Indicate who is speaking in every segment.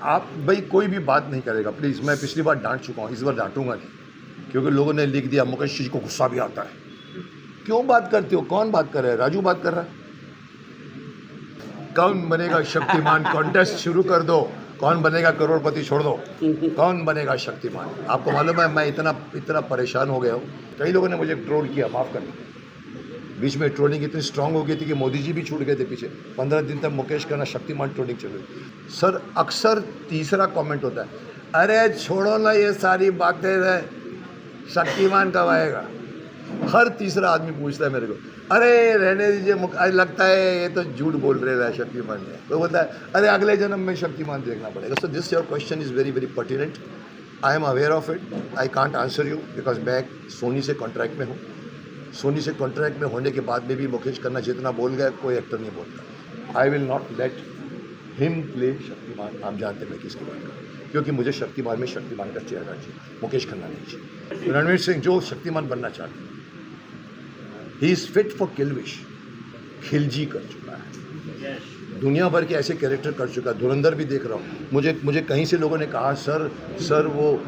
Speaker 1: आप भाई कोई भी बात नहीं करेगा प्लीज़। मैं पिछली बार डांट चुका हूँ, इस बार डांटूंगा नहीं, क्योंकि लोगों ने लिख दिया मुकेश जी को गुस्सा भी आता है। क्यों बात करते हो? कौन बात कर रहा है? राजू बात कर रहा है। कौन बनेगा शक्तिमान कॉन्टेस्ट शुरू कर दो, कौन बनेगा करोड़पति छोड़ दो, कौन बनेगा शक्तिमान। आपको मालूम है मैं इतना परेशान हो गया हूँ। कई लोगों ने मुझे ट्रोल किया, माफ़ करना। बीच में ट्रोलिंग इतनी स्ट्रांग हो गई थी कि मोदी जी भी छूट गए थे पीछे। 15 दिन तक मुकेश करना शक्तिमान ट्रोलिंग चल रही। सर अक्सर तीसरा कमेंट होता है, अरे छोड़ो ना ये सारी बातें, शक्तिमान कब आएगा। हर तीसरा आदमी पूछता है मेरे को, अरे रहने दीजिए, लगता है ये तो झूठ बोल रहे हैं शक्तिमान है। तो बोलता है अरे अगले जन्म में शक्तिमान देखना पड़ेगा। So this your question is very very pertinent. I am aware of it. I can't answer you because मैं सोनी से कॉन्ट्रैक्ट में हूँ। सोनी से कॉन्ट्रैक्ट में होने के बाद में भी मुकेश खन्ना जितना बोल गया कोई एक्टर नहीं बोलता। I will not let him play Shaktimaan. आप जानते हैं मैं किसकी बात करूँ, क्योंकि मुझे शक्तिमान में शक्तिमान का चेहरा चाहिए, मुकेश खन्ना नहीं चाहिए। रणवीर सिंह जो शक्तिमान बनना चाहते हैं, he is fit for Kilvish. Khilji कर चुका है, दुनिया भर के ऐसे कैरेक्टर कर चुका है। धुरंधर भी देख रहा हूँ। मुझे कहीं से लोगों ने कहा सर वो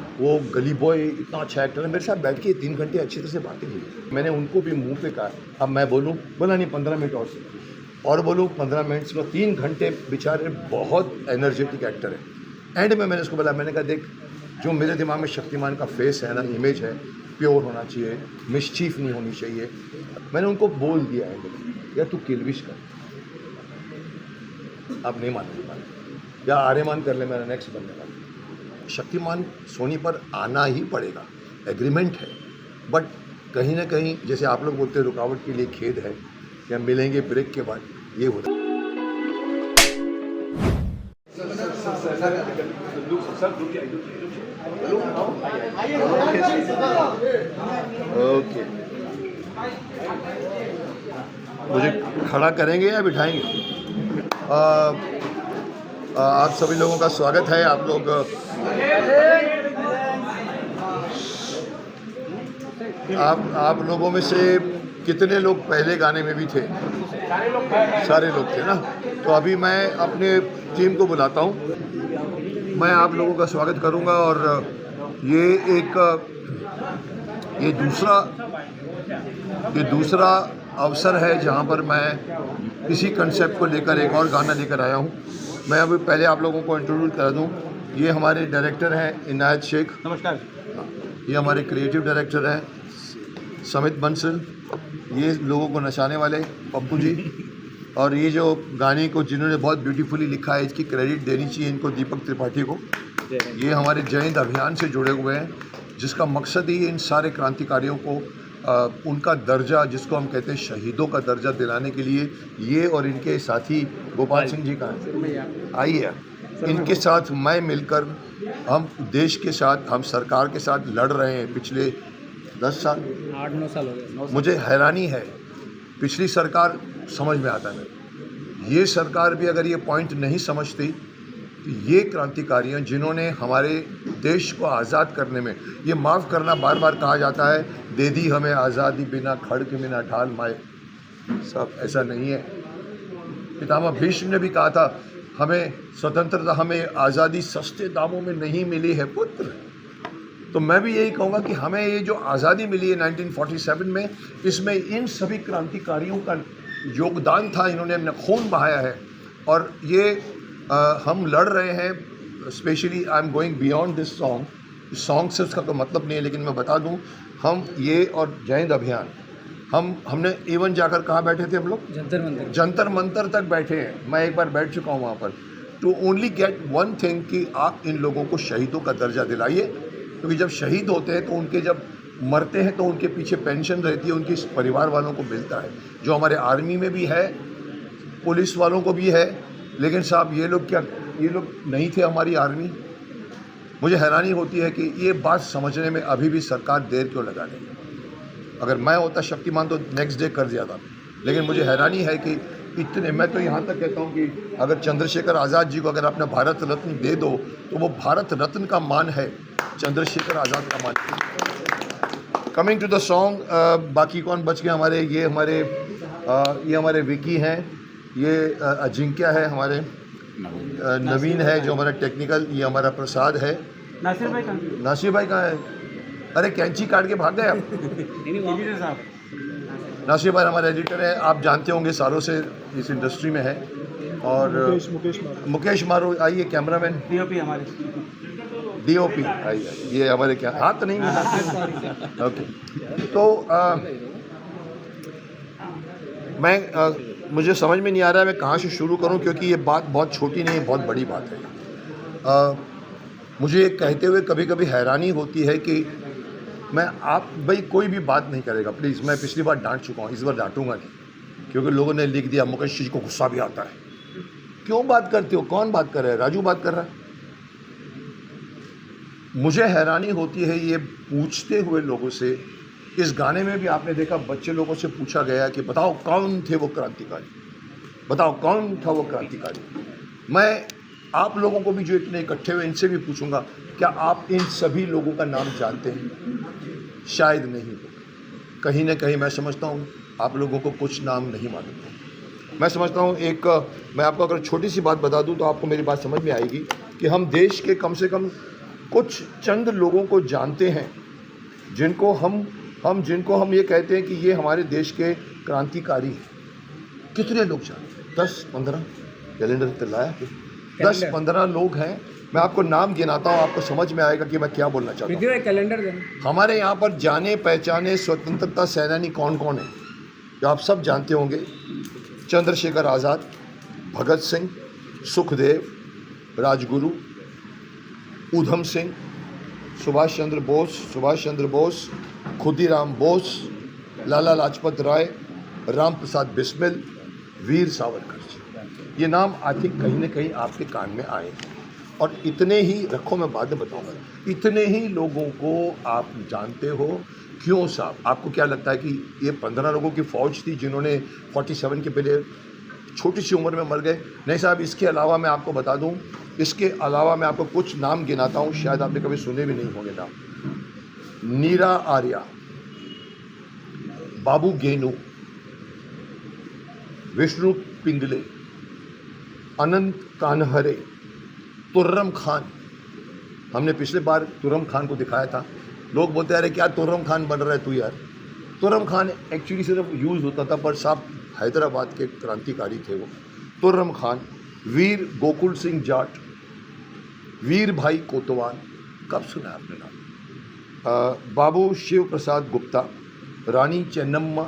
Speaker 1: गली बॉय इतना अच्छा एक्टर है। मेरे साथ बैठ के 3 घंटे अच्छी तरह से बातें की। मैंने उनको भी मुंह पे कहा, अब मैं बोलूँ, बोला नहीं 15 मिनट और बोलूँ 15 मिनट में 3 घंटे। बेचारे बहुत एनर्जेटिक एक्टर है। एंड में मैंने उसको बोला, मैंने कहा देख, जो मेरे दिमाग में शक्तिमान का फेस है ना, इमेज है, प्योर होना चाहिए, मिसचीफ नहीं होनी चाहिए। मैंने उनको बोल दिया है यार तू किलविश कर। आप नहीं मानते, या आर्यमान कर ले, मेरा नेक्स्ट बनने वाला। शक्तिमान सोनी पर आना ही पड़ेगा, एग्रीमेंट है। बट कहीं ना कहीं जैसे आप लोग बोलते हैं रुकावट के लिए खेद है, या मिलेंगे ब्रेक के बाद, ये होता है। ओके, मुझे खड़ा करेंगे या बिठाएंगे? आप सभी लोगों का स्वागत है। आप लोग आप लोगों में से कितने लोग पहले गाने में भी थे? सारे लोग थे ना। तो अभी मैं अपने टीम को बुलाता हूँ, मैं आप लोगों का स्वागत करूँगा। और ये दूसरा अवसर है जहाँ पर मैं इसी कंसेप्ट को लेकर एक और गाना लेकर आया हूँ। मैं अभी पहले आप लोगों को इंट्रोड्यूस करा दूँ। ये हमारे डायरेक्टर हैं इनायत शेख।
Speaker 2: नमस्कार।
Speaker 1: ये हमारे क्रिएटिव डायरेक्टर हैं समित बंसल। ये लोगों को नचाने वाले पप्पू जी। और ये जो गाने को जिन्होंने बहुत ब्यूटीफुली लिखा है, इसकी क्रेडिट देनी चाहिए इनको, दीपक त्रिपाठी को। ये हमारे जय हिंद अभियान से जुड़े हुए हैं, जिसका मकसद ही इन सारे क्रांतिकारियों को उनका दर्जा, जिसको हम कहते हैं शहीदों का दर्जा, दिलाने के लिए ये और इनके साथी गोपाल सिंह जी का आइए, इनके साथ मैं मिलकर हम देश के साथ, हम सरकार के साथ लड़ रहे हैं पिछले 10 साल
Speaker 2: 8-9 साल हो गए।
Speaker 1: मुझे हैरानी है, पिछली सरकार समझ में आता है, ये सरकार भी अगर ये पॉइंट नहीं समझती, ये क्रांतिकारियों जिन्होंने हमारे देश को आज़ाद करने में, ये माफ़ करना बार बार कहा जाता है, दे दी हमें आज़ादी बिना खड़ग बिना ढाल माए, सब ऐसा नहीं है। पितामह भीष्म ने भी कहा था, हमें स्वतंत्रता, हमें आज़ादी सस्ते दामों में नहीं मिली है पुत्र। तो मैं भी यही कहूँगा कि हमें ये जो आज़ादी मिली है 1947 में, इसमें इन सभी क्रांतिकारियों का योगदान था, इन्होंने अपना खून बहाया है। और ये हम लड़ रहे हैं। Specially I am going beyond this song से उसका कोई मतलब नहीं है, लेकिन मैं बता दूं, हम ये और जय हिंद अभियान, हमने इवन जाकर कहाँ बैठे थे हम लोग? जंतर मंतर तक बैठे हैं। मैं एक बार बैठ चुका हूँ वहाँ पर, to only get one thing कि आप इन लोगों को शहीदों का दर्जा दिलाइए। क्योंकि जब शहीद होते हैं तो उनके, जब मरते हैं तो उनके पीछे पेंशन रहती है, उनके परिवार वालों को मिलता है, जो हमारे आर्मी में भी है, पुलिस वालों को भी है। लेकिन साहब ये लोग क्या, ये लोग नहीं थे हमारी आर्मी। मुझे हैरानी होती है कि ये बात समझने में अभी भी सरकार देर क्यों लगा रही है। अगर मैं होता शक्तिमान तो नेक्स्ट डे कर दिया था। लेकिन मुझे हैरानी है कि इतने, मैं तो यहाँ तक कहता हूँ कि अगर चंद्रशेखर आज़ाद जी को अगर आपने भारत रत्न दे दो तो वो भारत रत्न का मान है, चंद्रशेखर आज़ाद का मान। कमिंग टू द सॉन्ग, बाकी कौन बच गए हमारे? ये हमारे विकी हैं, ये अजिंक्य है हमारे, नवीन है जो हमारा टेक्निकल, ये हमारा प्रसाद है।
Speaker 2: नासिर भाई कहाँ?
Speaker 1: नासिर भाई कहाँ है? अरे कैंची काट के भाग गए आप।
Speaker 2: एडिटर साहब।
Speaker 1: नासिर भाई हमारे एडिटर हैं, आप जानते होंगे सालों से इस इंडस्ट्री में है। और मुकेश मारो आइए, कैमरामैन
Speaker 2: डीओपी हमारे।
Speaker 1: डीओपी आइए, ये हमारे क्या हाथ तो नहीं मिला। ओके, तो मुझे समझ में नहीं आ रहा है मैं कहाँ से शुरू करूँ, क्योंकि ये बात बहुत छोटी नहीं, बहुत बड़ी बात है। मुझे ये कहते हुए कभी कभी हैरानी होती है कि भाई कोई भी बात नहीं करेगा प्लीज़। मैं पिछली बार डांट चुका हूँ, इस बार डांटूंगा नहीं, क्योंकि लोगों ने लिख दिया मुकेश जी को गुस्सा भी आता है। क्यों बात करते हो? कौन बात कर रहा है? राजू बात कर रहा है। मुझे हैरानी होती है ये पूछते हुए लोगों से। इस गाने में भी आपने देखा, बच्चे लोगों से पूछा गया कि बताओ कौन थे वो क्रांतिकारी, बताओ कौन था वो क्रांतिकारी। मैं आप लोगों को भी जो इतने इकट्ठे हुए इनसे भी पूछूंगा, क्या आप इन सभी लोगों का नाम जानते हैं? शायद नहीं। कहीं ना कहीं मैं समझता हूँ आप लोगों को कुछ नाम नहीं मालूम। मैं समझता हूँ मैं आपको अगर छोटी सी बात बता दूँ तो आपको मेरी बात समझ में आएगी कि हम देश के कम से कम कुछ चंद लोगों को जानते हैं जिनको हम ये कहते हैं कि ये हमारे देश के क्रांतिकारी हैं। कितने लोग जानते हैं? 10-15 कैलेंडर तो लाया कि 10-15 लोग हैं। मैं आपको नाम गिनाता हूँ, आपको समझ में आएगा कि मैं क्या बोलना चाहता हूँ।
Speaker 2: कैलेंडर
Speaker 1: हमारे यहाँ पर जाने पहचाने स्वतंत्रता सेनानी कौन कौन है जो आप सब जानते होंगे। चंद्रशेखर आज़ाद, भगत सिंह, सुखदेव, राजगुरु, ऊधम सिंह, सुभाष चंद्र बोस, खुदीराम बोस, लाला लाजपत राय, राम प्रसाद बिस्मिल, वीर सावरकर जी। ये नाम आई थिंक कहीं ना कहीं आपके कान में आए हैं। और इतने ही रखो, मैं बाद में बताऊंगा, इतने ही लोगों को आप जानते हो। क्यों साहब? आपको क्या लगता है कि ये 15 लोगों की फ़ौज थी जिन्होंने 47 के पहले छोटी सी उम्र में मर गए? नहीं साहब, इसके अलावा मैं आपको बता दूं, इसके अलावा मैं आपको कुछ नाम गिनाता हूं, शायद आपने कभी सुने भी नहीं होंगे नाम। नीरा आर्या, बाबू गेनू, विष्णु पिंगले, अनंत कान्हरे, तुर्रम खान। हमने पिछले बार तुर्रम खान को दिखाया था। लोग बोलते अरे क्या तुर्रम खान बन रहा है तू यार। तुर्रम खान एक्चुअली सिर्फ यूज़ होता था, पर साहब हैदराबाद के क्रांतिकारी थे वो। तुर्रम खान, वीर गोकुल सिंह जाट, वीर भाई कोतवाल, कब सुना आपने नाम? बाबू शिव प्रसाद गुप्ता, रानी चेन्नम्मा,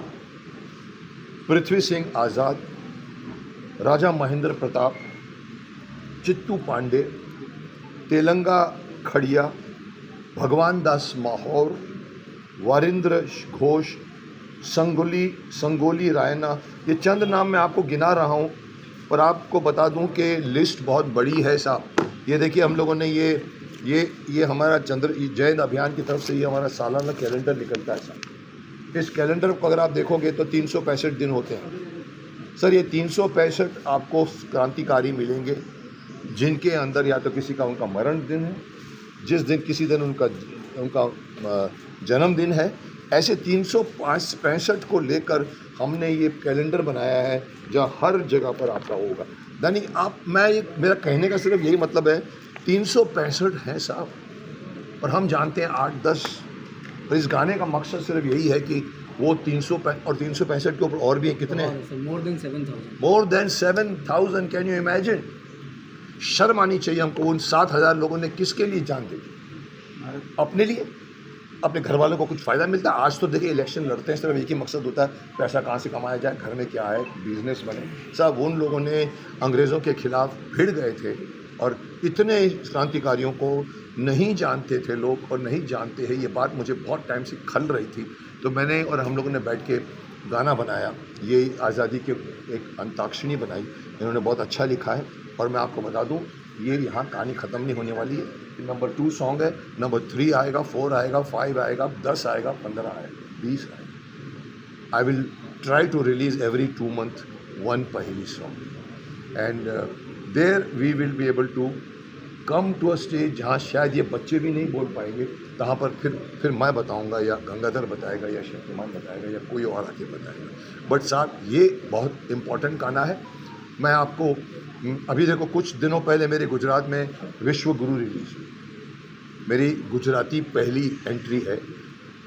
Speaker 1: पृथ्वी सिंह आज़ाद, राजा महेंद्र प्रताप, चित्तू पांडे, तेलंगा खड़िया, भगवान दास माहौर, वारिंद्र घोष, संगोली रायना। ये चंद नाम मैं आपको गिना रहा हूँ, पर आपको बता दूँ कि लिस्ट बहुत बड़ी है साहब। ये देखिए, हम लोगों ने ये हमारा जयंत अभियान की तरफ से ये हमारा सालाना कैलेंडर निकलता है साहब। इस कैलेंडर को अगर आप देखोगे तो 365 दिन होते हैं सर। ये 365 आपको क्रांतिकारी मिलेंगे जिनके अंदर या तो किसी का उनका मरण दिन है, जिस दिन किसी दिन उनका जन्मदिन है। ऐसे 365 को लेकर हमने ये कैलेंडर बनाया है जहाँ हर जगह पर आपका होगा। यानी मेरा कहने का सिर्फ यही मतलब है, 365 है साहब, और हम जानते हैं 8-10। और इस गाने का मकसद सिर्फ यही है कि वो 365 के ऊपर और भी हैं। कितने?
Speaker 2: More
Speaker 1: than 7,000। Can you imagine? शर्म आनी चाहिए हमको। उन 7,000 लोगों ने किसके लिए जान दी? अपने लिए, अपने घर वालों को कुछ फ़ायदा मिलता है। आज तो देखिए इलेक्शन लड़ते हैं, सिर्फ एक ही मकसद होता है, पैसा कहाँ से कमाया जाए, घर में क्या है, बिजनेस बने। साहब उन लोगों ने अंग्रेज़ों के खिलाफ भिड़ गए थे, और इतने क्रांतिकारियों को नहीं जानते थे लोग, और नहीं जानते हैं। ये बात मुझे बहुत टाइम से खल रही थी, तो मैंने और हम लोगों ने बैठ के गाना बनाया। ये आज़ादी के एक अंताक्षरी बनाई, इन्होंने बहुत अच्छा लिखा है। और मैं आपको बता दूं, ये यहाँ कहानी ख़त्म नहीं होने वाली है। नंबर 2 सॉन्ग है, नंबर 3 आएगा, 4 आएगा, 5 आएगा, 10 आएगा, 15 आएगा, 20 आएगा। I will try to release every 2 months 1 पहली song, and there we will be able to come to a stage जहाँ शायद ये बच्चे भी नहीं बोल पाएंगे। तहाँ पर फिर मैं बताऊंगा, या गंगाधर बताएगा, या शक्तिमान बताएगा, या कोई और आके बताएगा। बट साहब ये बहुत इम्पोर्टेंट गाना है। मैं आपको अभी देखो, कुछ दिनों पहले मेरे गुजरात में विश्व गुरु रिलीज हुई। मेरी गुजराती पहली एंट्री है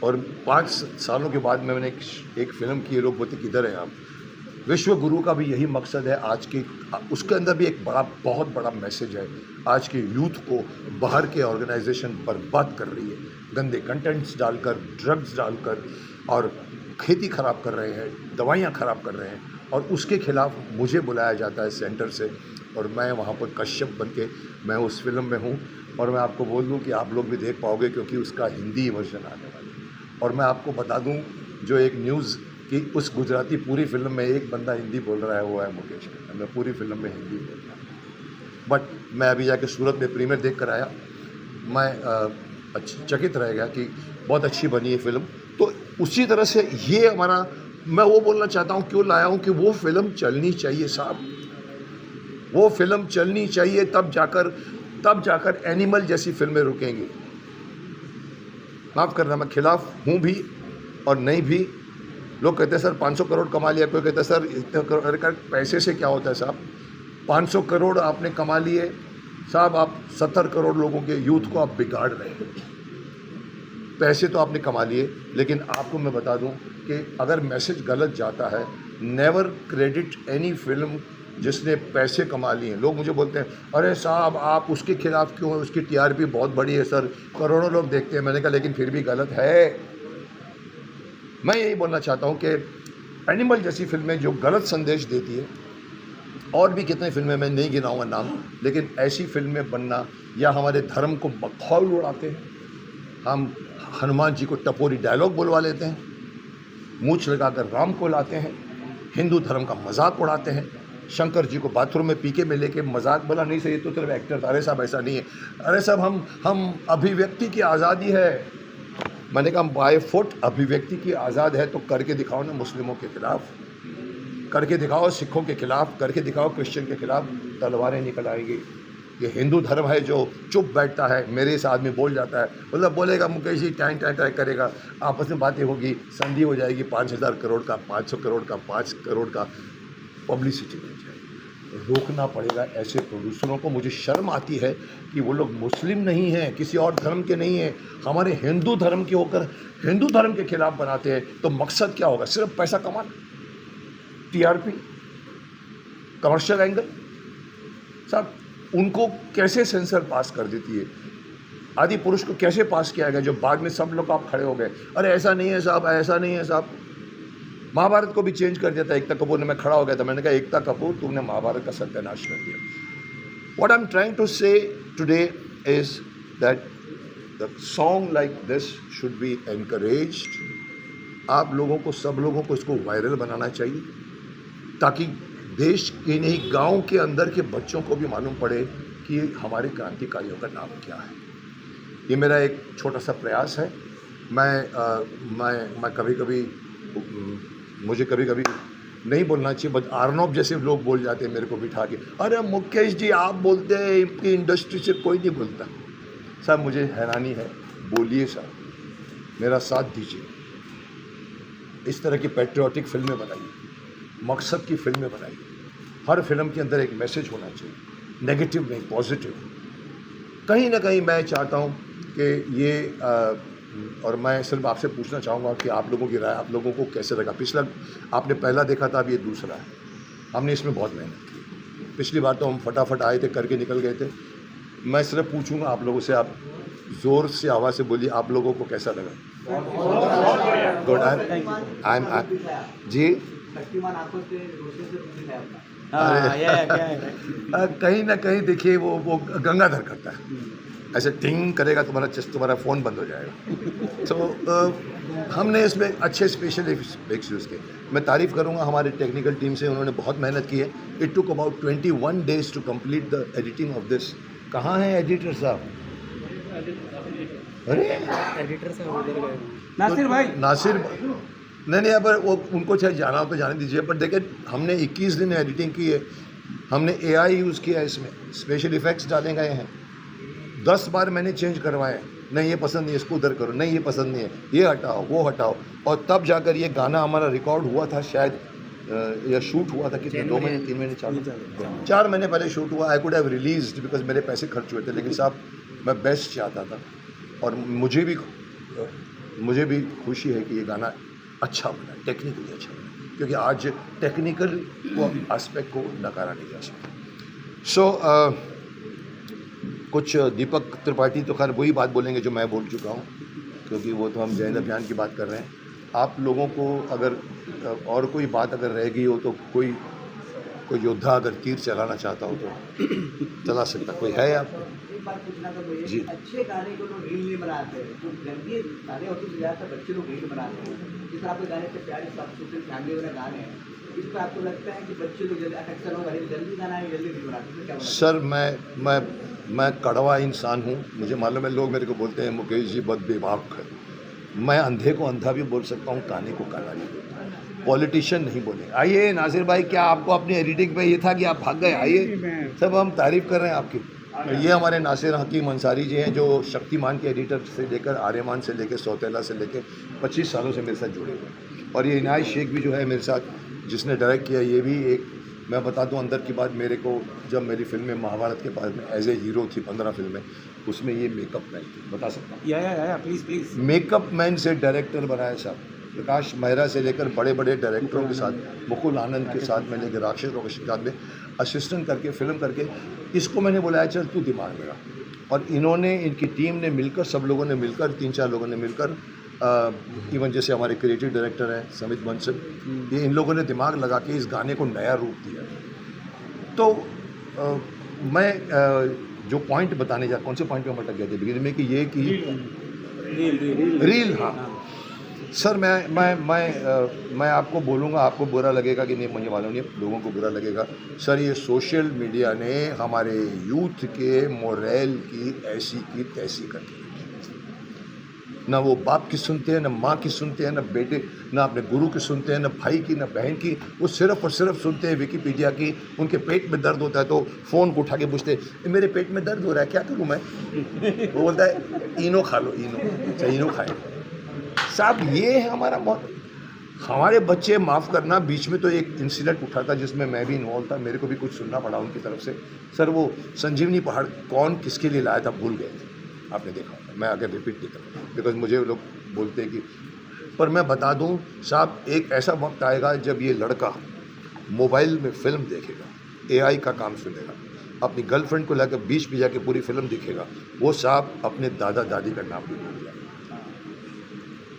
Speaker 1: और 5 सालों के बाद मैंने एक फ़िल्म की है। लोग बोलते किधर हैं आप। विश्व गुरु का भी यही मकसद है आज के, उसके अंदर भी एक बहुत बड़ा मैसेज है। आज के यूथ को बाहर के ऑर्गेनाइजेशन बर्बाद कर रही है, गंदे कंटेंट्स डालकर, ड्रग्स डालकर, और खेती ख़राब कर रहे हैं, दवाइयाँ ख़राब कर रहे हैं, और उसके खिलाफ मुझे बुलाया जाता है सेंटर से, और मैं वहाँ पर कश्यप बन के मैं उस फिल्म में हूँ। और मैं आपको बोल दूँ कि आप लोग भी देख पाओगे क्योंकि उसका हिंदी वर्जन आने वाला है। और मैं आपको बता दूँ जो एक न्यूज़ कि उस गुजराती पूरी फिल्म में एक बंदा हिंदी बोल रहा है, वो है मुकेश खन्ना। मैं पूरी फिल्म में हिंदी बोल रहा हूँ। बट मैं अभी जाके सूरत में प्रीमियर देख कर आया, मैं चकित रह गया कि बहुत अच्छी बनी है फिल्म। तो उसी तरह से ये हमारा, मैं वो बोलना चाहता हूँ, क्यों लाया हूँ कि वो फिल्म चलनी चाहिए साहब, वो फिल्म चलनी चाहिए, तब जाकर एनिमल जैसी फिल्में रुकेंगी। माफ़ करना, मैं खिलाफ हूँ भी और नहीं भी। लोग कहते हैं सर 500 करोड़ कमा लिया, कोई कहता है सर इतने करोड़। अरे का पैसे से क्या होता है साहब। 500 करोड़ आपने कमा लिए साहब, आप 70 करोड़ लोगों के यूथ को आप बिगाड़ रहे हैं। पैसे तो आपने कमा लिए, लेकिन आपको मैं बता दूं कि अगर मैसेज गलत जाता है, नेवर क्रेडिट एनी फिल्म जिसने पैसे कमा लिए। लोग मुझे बोलते हैं अरे साहब आप उसके खिलाफ क्यों है, उसकी टीआरपी बहुत बड़ी है सर, करोड़ों लोग देखते हैं। मैंने कहा लेकिन फिर भी गलत है। मैं यही बोलना चाहता हूँ कि एनिमल जैसी फिल्में जो गलत संदेश देती है, और भी कितने फिल्में मैं नहीं गिनाऊंगा नाम, लेकिन ऐसी फिल्में बनना, या हमारे धर्म को मखौल उड़ाते हैं। हम हनुमान जी को टपोरी डायलॉग बोलवा लेते हैं, मूंछ लगाकर राम को लाते हैं, हिंदू धर्म का मजाक उड़ाते हैं, शंकर जी को बाथरूम में पीके में लेके मजाक बोला, नहीं सही तो सिर्फ एक्टर था। अरे साहब ऐसा नहीं है। अरे साहब हम अभिव्यक्ति की आज़ादी है। मैंने कहा बाय फुट अभिव्यक्ति की आज़ाद है, तो करके दिखाओ ना मुस्लिमों के खिलाफ, करके दिखाओ सिखों के खिलाफ, करके दिखाओ क्रिश्चियन के खिलाफ, तलवारें निकल आएंगी। ये हिंदू धर्म है जो चुप बैठता है। मेरे से आदमी बोल जाता है, मतलब बोलेगा मुकेश जी टाइम करेगा, आपस में बातें होगी, संधि हो जाएगी, 5000 करोड़ का, 500 करोड़ का, 5 करोड़ का पब्लिसिटी मिल जाएगी। रोकना पड़ेगा ऐसे प्रोड्यूसरों को। मुझे शर्म आती है कि वो लोग मुस्लिम नहीं हैं, किसी और धर्म के नहीं हैं, हमारे हिंदू धर्म के होकर हिंदू धर्म के खिलाफ बनाते हैं। तो मकसद क्या होगा? सिर्फ पैसा कमाना, टीआरपी, कमर्शियल एंगल। साहब उनको कैसे सेंसर पास कर देती है? आदि पुरुष को कैसे पास किया गया जो बाद में सब लोग आप खड़े हो गए, अरे ऐसा नहीं है साहब, ऐसा नहीं है साहब। महाभारत को भी चेंज कर दिया था। एकता कपूर ने, मैं खड़ा हो गया था, मैंने कहा एकता कपूर तुमने महाभारत का सत्यानाश कर दिया। What I am trying to say today is that the song like this should be encouraged. आप लोगों को, सब लोगों को इसको वायरल बनाना चाहिए, ताकि देश के नहीं गांव के अंदर के बच्चों को भी मालूम पड़े कि हमारे क्रांतिकारियों का नाम क्या है। ये मेरा एक छोटा सा प्रयास है। मैं कभी कभी, मुझे कभी कभी नहीं बोलना चाहिए, बट आर्नब जैसे लोग बोल जाते हैं मेरे को बिठा के, अरे मुकेश जी आप बोलते हैं, इनकी इंडस्ट्री से कोई नहीं बोलता। साहब मुझे हैरानी है, बोलिए साहब, मेरा साथ दीजिए। इस तरह की पैट्रियोटिक फिल्में बनाइए, मकसद की फिल्में बनाइए। हर फिल्म के अंदर एक मैसेज होना चाहिए, नेगेटिव नहीं, पॉजिटिव। कहीं ना कहीं मैं चाहता हूँ कि ये और मैं सिर्फ आपसे पूछना चाहूँगा कि आप लोगों की राय, आप लोगों को कैसे लगा? पिछला आपने पहला देखा था, अब ये दूसरा है। हमने इसमें बहुत मेहनत की। पिछली बार तो हम फटाफट आए थे, करके निकल गए थे। मैं सिर्फ पूछूंगा आप लोगों से, आप ज़ोर से आवाज़ से बोलिए, आप लोगों को कैसा लगा? गुड। आई एम जी कहीं ना कहीं देखिए वो गंगाधर करता है, ऐसे टिंग करेगा तुम्हारा फ़ोन बंद हो जाएगा। तो हमने इसमें अच्छे स्पेशल इफेक्ट्स यूज़ किए। मैं तारीफ़ करूँगा हमारे टेक्निकल टीम से, उन्होंने बहुत मेहनत की है। It took about 21 days to complete the editing of this. कहाँ है एडिटर साहब? अरे
Speaker 2: एडिटर साहब नासिर भाई,
Speaker 1: नासिर नहीं, अब वो उनको चाहे जाना हो तो जाने दीजिए। पर देखिए हमने 21 दिन एडिटिंग की है, हमने AI यूज़ किया है, इसमें स्पेशल इफ़ेक्ट्स डाले गए हैं। 10 बार मैंने चेंज करवाए, नहीं ये पसंद नहीं है, इसको उधर करो, नहीं ये पसंद नहीं है, ये हटाओ, वो हटाओ, और तब जाकर ये गाना हमारा रिकॉर्ड हुआ था शायद या शूट हुआ था कितने 2 महीने 3 महीने 4 महीने पहले शूट हुआ। I could have released because मेरे पैसे खर्च हुए थे, लेकिन साहब मैं बेस्ट चाहता था और मुझे भी खुशी है कि ये गाना अच्छा बना, टेक्निकली अच्छा बना, क्योंकि आज टेक्निकल एस्पेक्ट को नकारा नहीं जा सकता। कुछ दीपक त्रिपाठी तो खैर वही बात बोलेंगे जो मैं बोल चुका हूँ, क्योंकि वो तो हम जैन अभियान की बात कर रहे हैं। आप लोगों को अगर और कोई बात अगर रह गई हो तो कोई योद्धा अगर तीर चलाना चाहता हो तो चला सकता, कोई है आपको?
Speaker 2: एक बात पूछना था मुझे,
Speaker 1: जी।
Speaker 2: अच्छे गाने को लोग रील नहीं बनाते, जो गंदे गाने होते हैं ज़्यादातर बच्चे लोग रील बनाते हैं। जिस तरह आपके गाने से प्यारे सबसे फैमिली वाले गाने हैं, इस पर आपको लगता है कि बच्चे लोग जल्दी अट्रैक्शन होगा, जल्दी गाना है जल्दी रील बनाते हैं, क्या बोलते हैं?
Speaker 1: सर मैं कड़वा इंसान हूँ, मुझे मालूम है। लोग मेरे को बोलते हैं मुकेश जी बहुत बेबाक है। मैं अंधे को अंधा भी बोल सकता हूँ, काने को काला नहीं बोलता। पॉलिटिशियन नहीं बोले। आइए नासिर भाई, क्या आपको अपनी एडिटिंग पे ये था कि आप भाग गए? आइए, सब हम तारीफ़ कर रहे हैं आपकी। तो ये हमारे नासिर हकीम अंसारी जी हैं, जो शक्तिमान के एडिटर से लेकर आर्यमान से लेकर सौतेला से लेकर 25 सालों से मेरे साथ जुड़े हुए हैं। और ये इनायत शेख भी जो है मेरे साथ, जिसने डायरेक्ट किया, ये भी एक, मैं बता दूं अंदर की बात, मेरे को जब मेरी फिल्में महाभारत के पास में एज ए हीरो थी 15 फिल्में, उसमें ये मेकअप मैन थी, बता सकता हूँ।
Speaker 2: या प्लीज़
Speaker 1: मेकअप मैन से डायरेक्टर बनाया साहब, प्रकाश मेहरा से लेकर बड़े बड़े डायरेक्टरों के साथ, मुकुल आनंद के साथ में लेकर राक्षस रोकेश के साथ में असिस्टेंट करके फिल्म करके इसको मैंने बुलाया, चल तू दिमाग लगा। और इन्होंने, इनकी टीम ने मिलकर, सब लोगों ने मिलकर, 3-4 लोगों ने मिलकर, इवन जैसे हमारे क्रिएटिव डायरेक्टर हैं समित बंसल, ये इन लोगों ने दिमाग लगा के इस गाने को नया रूप दिया। तो मैं जो पॉइंट बताने जा, कौन से पॉइंट पे भटक गया थे बिगिनिंग में, कि ये कि रील, हाँ सर, मैं आपको बोलूँगा, आपको बुरा लगेगा कि नहीं मुझे मालूम नहीं, लोगों को बुरा लगेगा सर। ये सोशल मीडिया ने हमारे यूथ के मोरल की ऐसी की तैसी कर दी। ना वो बाप की सुनते हैं, ना माँ की सुनते हैं, ना बेटे, ना अपने गुरु की सुनते हैं, ना भाई की, ना बहन की। वो सिर्फ और सिर्फ सुनते हैं विकीपीडिया की। उनके पेट में दर्द होता है तो फ़ोन को उठा के पूछते हैं, मेरे पेट में दर्द हो रहा है, क्या करूँ मैं? वो बोलता है इनो खा लो, इनो, अच्छा इनो खाए साहब। ये है हमारा बहुत, हमारे बच्चे, माफ़ करना, बीच में तो एक इंसिडेंट उठा था जिसमें मैं भी इन्वॉल्व था, मेरे को भी कुछ सुनना पड़ा उनकी तरफ से। सर वो संजीवनी पहाड़ कौन किसके लिए लाया था भूल गए थे, आपने देखा, मैं आगे रिपीट नहीं करूँ बिकॉज मुझे लोग बोलते हैं कि, पर मैं बता दूं साहब, एक ऐसा वक्त आएगा जब ये लड़का मोबाइल में फ़िल्म देखेगा, AI का काम सुनेगा, अपनी गर्लफ्रेंड को लेकर बीच में जाके पूरी फिल्म देखेगा, वो साहब अपने दादा दादी का नाम भी भूल जाएगा।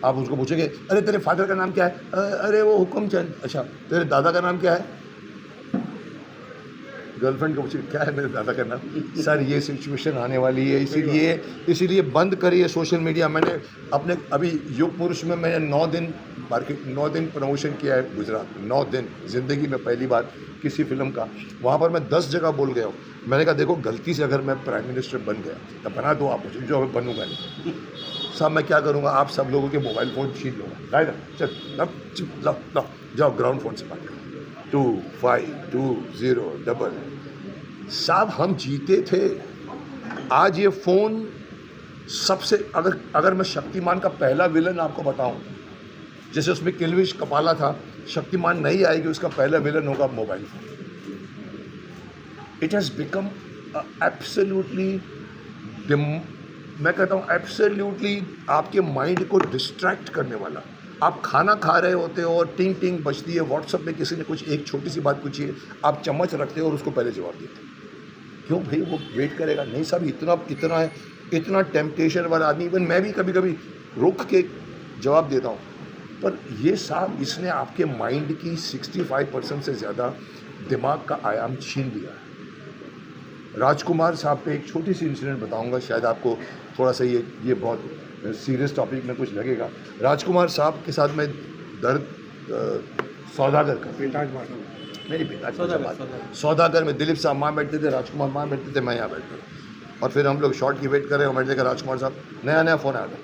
Speaker 1: आप उसको पूछेंगे, अरे तेरे फादर का नाम क्या है? अरे वो हुक्मचंद। अच्छा, तेरे दादा का नाम क्या है? गर्लफ्रेंड को पूछिए क्या है मेरे दादा का नाम। सर ये सिचुएशन आने वाली है, इसीलिए बंद करिए सोशल मीडिया। मैंने अपने अभी युग पुरुष में मैंने 9 दिन प्रमोशन किया है गुजरात में, 9 दिन ज़िंदगी में पहली बार किसी फिल्म का। वहाँ पर मैं 10 जगह बोल गया हूँ। मैंने कहा देखो, गलती से अगर मैं प्राइम मिनिस्टर बन गया तो बना दो आप मुझे, जो बनूंगा नहीं साहब। मैं क्या करूँगा, आप सब लोगों के मोबाइल फ़ोन छीन लूँगा। राइट, चल अब जाओ ग्राउंड फ़ोन से बात करो, 2520 साहब। हम जीते थे, आज ये फ़ोन सबसे, अगर मैं शक्तिमान का पहला विलन आपको बताऊं, जैसे उसमें किल्विश कपाला था, शक्तिमान नहीं आएगी, उसका पहला विलन होगा mobile phone. It has become absolutely, मैं कहता हूँ एब्सोल्युटली आपके माइंड को डिस्ट्रैक्ट करने वाला। आप खाना खा रहे होते हो और टिंग टिंग बजती है, व्हाट्सएप में किसी ने कुछ एक छोटी सी बात पूछी है, आप चम्मच रखते हो और उसको पहले जवाब देते हो। क्यों भाई, वो वेट करेगा नहीं साहब। इतना टेम्पटेशन वाला आदमी, इवन मैं भी कभी कभी रुक के जवाब देता हूँ। पर ये साहब, इसने आपके माइंड की 65% से ज़्यादा दिमाग का आयाम छीन लिया है। राजकुमार साहब पे एक छोटी सी इंसिडेंट बताऊंगा, शायद आपको थोड़ा सा ये बहुत सीरियस टॉपिक में कुछ लगेगा। राजकुमार साहब के साथ में दर्द सौदागर का, मेरी पिता सौदागर में दिलीप साहब माँ बैठते थे, राजकुमार माँ बैठते थे, मैं यहाँ बैठता था। और फिर हम लोग शॉट की वेट कर रहे हैं और मैंने देखा राजकुमार साहब नया फ़ोन आया था,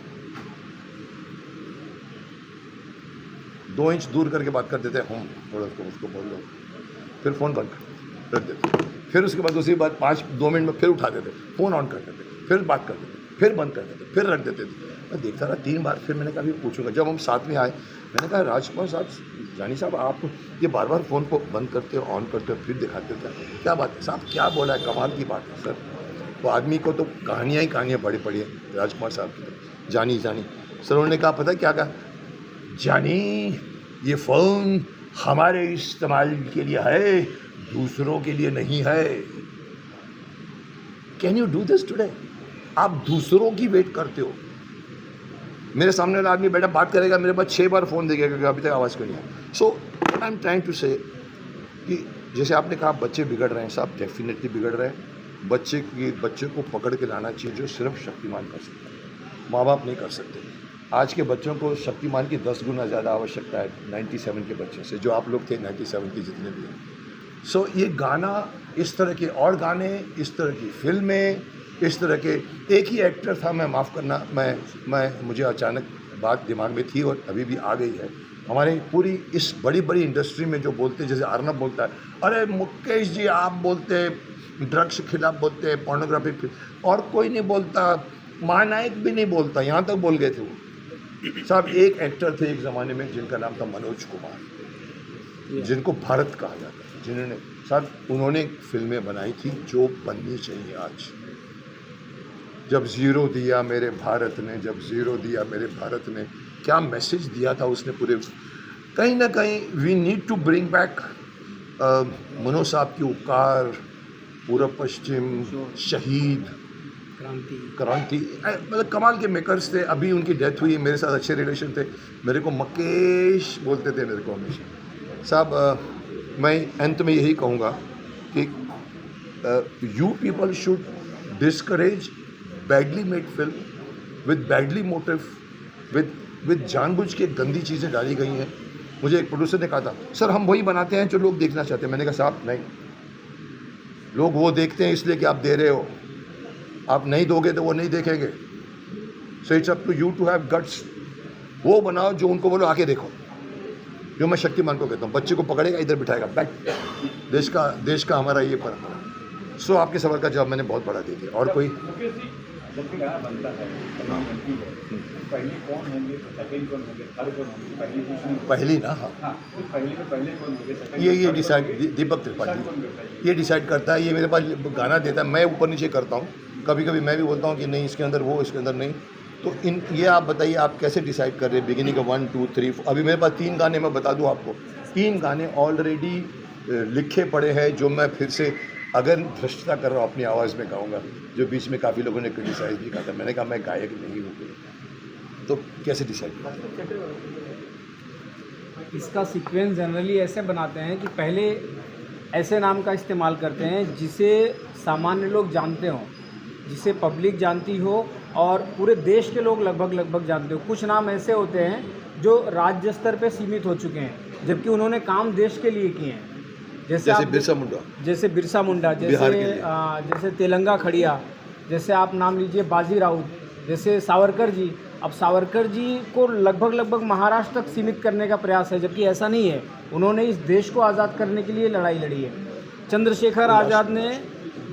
Speaker 1: 2 इंच दूर करके बात करते थे, हम थोड़ा उसको बोल लो, फिर फ़ोन बंद कर देते, फिर उसके बाद दूसरी बात 2 मिनट में फिर उठाते थे, फ़ोन ऑन करते थे, फिर बात करते थे। फिर बंद कर देते, फिर रख देते थे। मैं देखता रहा 3 बार, फिर मैंने कहा भी पूछूंगा। जब हम साथ में आए, मैंने कहा राजकुमार साहब, जानी साहब, आप ये बार बार फ़ोन को बंद करते हो, ऑन करते हो, फिर दिखाते हो, क्या बात है साहब, क्या बोला है, कमाल की बात है सर। तो आदमी को तो कहानियाँ ही कहानियाँ बड़ी पड़ी है राजकुमार साहब की। तो जानी सर उन्होंने कहा, पता है क्या कहा, जानी ये फ़ोन हमारे इस्तेमाल के लिए है, दूसरों के लिए नहीं है। Can you do this today? आप दूसरों की वेट करते हो। मेरे सामने वाला आदमी बैठा बात करेगा, मेरे पास 6 बार फ़ोन देखेगा कि अभी तक आवाज़ क्यों नहीं है। So what I am trying to say कि जैसे आपने कहा बच्चे बिगड़ रहे हैं साहब, डेफिनेटली बिगड़ रहे हैं। बच्चे को पकड़ के लाना चाहिए, जो सिर्फ शक्तिमान कर सकता है, माँ बाप नहीं कर सकते। आज के बच्चों को शक्तिमान की 10 गुना ज़्यादा आवश्यकता है 97 के बच्चे से, जो आप लोग थे 97 के जितने भी हैं। सो ये गाना, इस तरह के और गाने, इस तरह की फिल्में, इस तरह के, एक ही एक्टर था, मैं माफ़ करना, मैं मुझे अचानक बात दिमाग में थी और अभी भी आ गई है। हमारे पूरी इस बड़ी बड़ी इंडस्ट्री में जो बोलते, जैसे अर्नब बोलता है, अरे मुकेश जी आप बोलते ड्रग्स के खिलाफ बोलते हैं, पोर्नोग्राफी, और कोई नहीं बोलता, महानायक भी नहीं बोलता, यहाँ तक बोल गए थे वो साहब। एक एक्टर थे एक ज़माने में जिनका नाम था मनोज कुमार, जिनको भारत कहा जाता है, जिन्होंने साहब, उन्होंने फिल्में बनाई थी जो बननी चाहिए आज। जब ज़ीरो दिया मेरे भारत ने, जब ज़ीरो दिया मेरे भारत ने, क्या मैसेज दिया था उसने पूरे। कहीं ना कहीं we need to bring back Manoj साहब की उपकार, पूरब पश्चिम, शहीद, क्रांति, मतलब कमाल के मेकर्स थे। अभी उनकी डेथ हुई, मेरे साथ अच्छे रिलेशन थे, मेरे को मकेश बोलते थे मेरे को हमेशा साहब। मैं अंत में यही कहूँगा कि you people should discourage badly made film with badly motive, with जानबूझ के गंदी चीज़ें डाली गई हैं। मुझे एक प्रोड्यूसर ने कहा था, सर हम वही बनाते हैं जो लोग देखना चाहते हैं। मैंने कहा साहब नहीं, लोग वो देखते हैं इसलिए कि आप दे रहे हो, आप नहीं दोगे तो वो नहीं देखेंगे। So it's up to you to have guts. वो बनाओ जो उनको बोलो आके देखो, जो मैं शक्तिमान को कहता हूँ, बच्चे को पकड़ेगा, इधर बिठाएगा, बैठ। देश का हमारा ये परंपरा। सो आपके सवाल का जवाब मैंने बहुत बड़ा दे दिया। और कोई
Speaker 3: जब भी गाना बनता है, बनती है, पहली कौन होंगे, सेकंड कौन होंगे, थर्ड कौन होंगे,
Speaker 1: पहली ना, हाँ
Speaker 3: तो पहले कौन होंगे, सेकंड
Speaker 1: ये डिसाइड दीपक त्रिपाठी ये डिसाइड करता है। ये मेरे पास गाना देता है, मैं ऊपर नीचे करता हूँ, कभी कभी मैं भी बोलता हूँ कि नहीं इसके अंदर वो, इसके अंदर नहीं। तो ये आप बताइए, आप कैसे डिसाइड कर रहे हैं बिगिनिंग का 1 2 3? अभी मेरे पास 3 गाने, मैं बता दूँ आपको, 3 गाने ऑलरेडी लिखे पड़े हैं, जो मैं फिर से अगर भ्रष्टता कर रहा हूँ अपनी आवाज़ में गाऊंगा, जो बीच में काफ़ी लोगों ने क्रिटिसाइज भी कहा था। मैंने कहा मैं गायक नहीं हूँ, तो कैसे डिसाइड?
Speaker 4: इसका सीक्वेंस जनरली ऐसे बनाते हैं कि पहले ऐसे नाम का इस्तेमाल करते हैं जिसे सामान्य लोग जानते हों, जिसे पब्लिक जानती हो और पूरे देश के लोग लगभग जानते हो। कुछ नाम ऐसे होते हैं जो राज्य स्तर पे सीमित हो चुके हैं, जबकि उन्होंने काम देश के लिए किए हैं। जैसे बिरसा मुंडा, जैसे तेलंगा खड़िया, जैसे आप नाम लीजिए बाजी राउत, जैसे सावरकर जी। अब सावरकर जी को लगभग महाराष्ट्र तक सीमित करने का प्रयास है, जबकि ऐसा नहीं है। उन्होंने इस देश को आज़ाद करने के लिए लड़ाई लड़ी है। चंद्रशेखर आज़ाद ने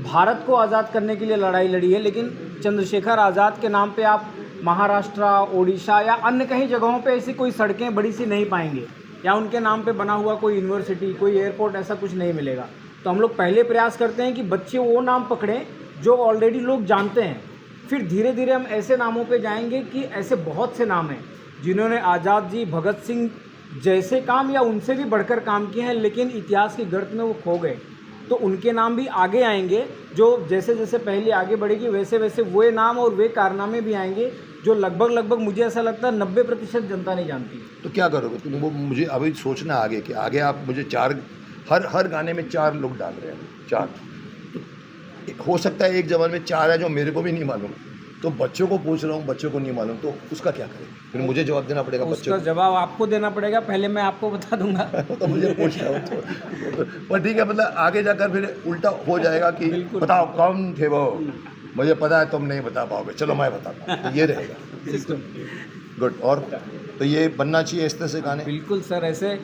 Speaker 4: भारत को आज़ाद करने के लिए लड़ाई लड़ी है, लेकिन चंद्रशेखर आज़ाद के नाम पे आप महाराष्ट्र, ओडिशा या अन्य कहीं जगहों पे ऐसी कोई सड़कें बड़ी सी नहीं पाएंगे, या उनके नाम पे बना हुआ कोई यूनिवर्सिटी, कोई एयरपोर्ट, ऐसा कुछ नहीं मिलेगा। तो हम लोग पहले प्रयास करते हैं कि बच्चे वो नाम पकड़ें जो ऑलरेडी लोग जानते हैं, फिर धीरे धीरे हम ऐसे नामों पे जाएंगे कि ऐसे बहुत से नाम हैं जिन्होंने आज़ाद जी, भगत सिंह जैसे काम या उनसे भी बढ़कर काम किए हैं, लेकिन इतिहास की गर्त में वो खो गए। तो उनके नाम भी आगे आएंगे, जो जैसे जैसे पहले आगे बढ़ेगी वैसे वैसे वो नाम और वे कारनामे भी आएंगे जो लगभग मुझे ऐसा लगता है 90% जनता नहीं जानती।
Speaker 1: तो क्या करोगे तुम? वो मुझे अभी सोचना आगे कि आगे आप मुझे 4 हर गाने में 4 लोग डाल रहे हैं, 4। तो हो सकता है एक जवान में 4 है जो मेरे को भी नहीं मालूम, तो बच्चों को पूछ रहा हूँ, बच्चों को नहीं मालूम, तो उसका क्या करें? फिर मुझे जवाब देना पड़ेगा।
Speaker 4: उसका जवाब आपको देना पड़ेगा, पहले मैं आपको बता दूंगा।
Speaker 1: तो मुझे पूछ रहा हूँ तो पर ठीक है, मतलब आगे जाकर फिर उल्टा हो जाएगा कि बताओ कौन थे वो, मुझे पता है तुम नहीं बता पाओगे, चलो मैं बताता हूँ, तो ये रहेगा। गुड। और तो ये बनना चाहिए इस तरह से गाने।
Speaker 4: बिल्कुल सर, ऐसे